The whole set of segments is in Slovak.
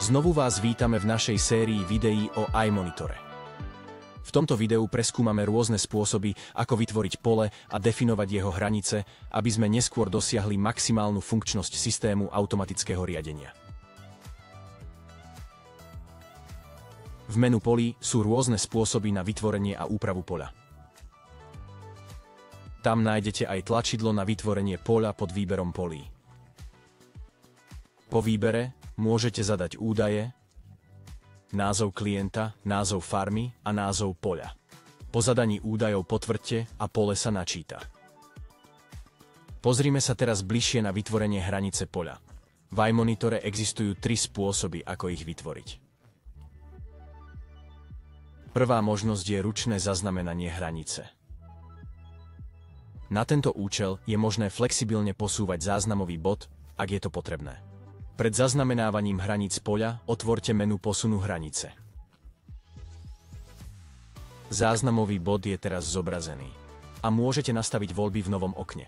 Znovu vás vítame v našej sérii videí o iMonitore. V tomto videu preskúmame rôzne spôsoby, ako vytvoriť pole a definovať jeho hranice, aby sme neskôr dosiahli maximálnu funkčnosť systému automatického riadenia. V menu polí sú rôzne spôsoby na vytvorenie a úpravu poľa. Tam nájdete aj tlačidlo na vytvorenie poľa pod výberom polí. Po výbere môžete zadať údaje, názov klienta, názov farmy a názov poľa. Po zadaní údajov potvrďte a pole sa načíta. Pozrime sa teraz bližšie na vytvorenie hranice poľa. V iMonitore existujú 3 spôsoby, ako ich vytvoriť. Prvá možnosť je ručné zaznamenanie hranice. Na tento účel je možné flexibilne posúvať záznamový bod, ak je to potrebné. Pred zaznamenávaním hraníc poľa otvorte menu Posunu hranice. Záznamový bod je teraz zobrazený a môžete nastaviť voľby v novom okne.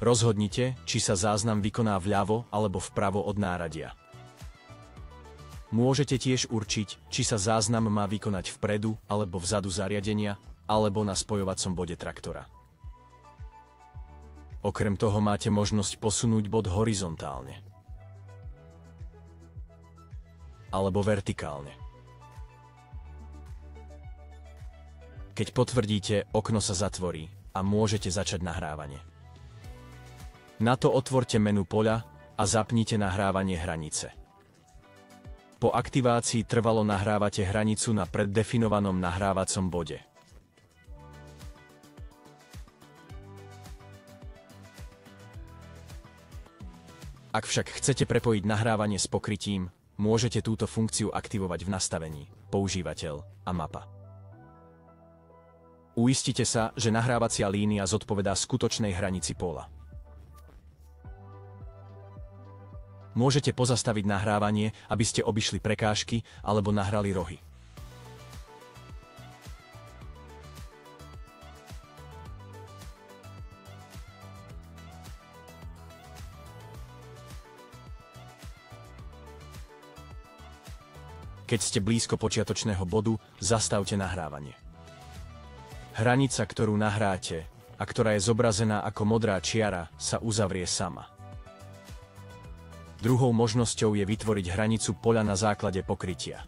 Rozhodnite, či sa záznam vykoná vľavo alebo vpravo od náradia. Môžete tiež určiť, či sa záznam má vykonať vpredu alebo vzadu zariadenia, alebo na spojovacom bode traktora. Okrem toho máte možnosť posunúť bod horizontálne alebo vertikálne. Keď potvrdíte, okno sa zatvorí a môžete začať nahrávanie. Na to otvorte menu poľa a zapnite nahrávanie hranice. Po aktivácii trvalo nahrávate hranicu na preddefinovanom nahrávacom bode. Ak však chcete prepojiť nahrávanie s pokrytím, môžete túto funkciu aktivovať v nastavení Používateľ a mapa. Uistite sa, že nahrávacia línia zodpovedá skutočnej hranici poľa. Môžete pozastaviť nahrávanie, aby ste obišli prekážky alebo nahrali rohy. Keď ste blízko počiatočného bodu, zastavte nahrávanie. Hranica, ktorú nahráte a ktorá je zobrazená ako modrá čiara, sa uzavrie sama. Druhou možnosťou je vytvoriť hranicu poľa na základe pokrytia.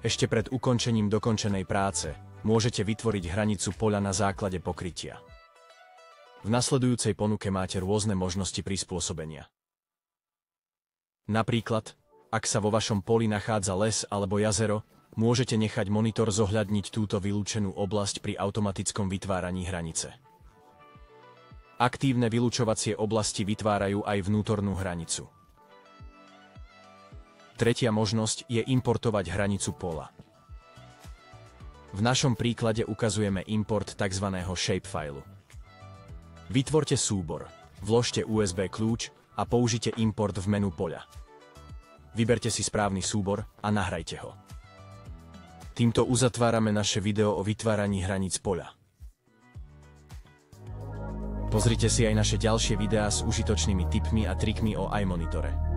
Ešte pred ukončením dokončenej práce môžete vytvoriť hranicu poľa na základe pokrytia. V nasledujúcej ponuke máte rôzne možnosti prispôsobenia. Napríklad, ak sa vo vašom poli nachádza les alebo jazero, môžete nechať monitor zohľadniť túto vylúčenú oblasť pri automatickom vytváraní hranice. Aktívne vylúčovacie oblasti vytvárajú aj vnútornú hranicu. Tretia možnosť je importovať hranicu poľa. V našom príklade ukazujeme import tzv. Shapefile. Vytvorte súbor, vložte USB kľúč a použite import v menu poľa. Vyberte si správny súbor a nahrajte ho. Týmto uzatvárame naše video o vytváraní hraníc poľa. Pozrite si aj naše ďalšie videá s užitočnými tipmi a trikmi o iMonitore.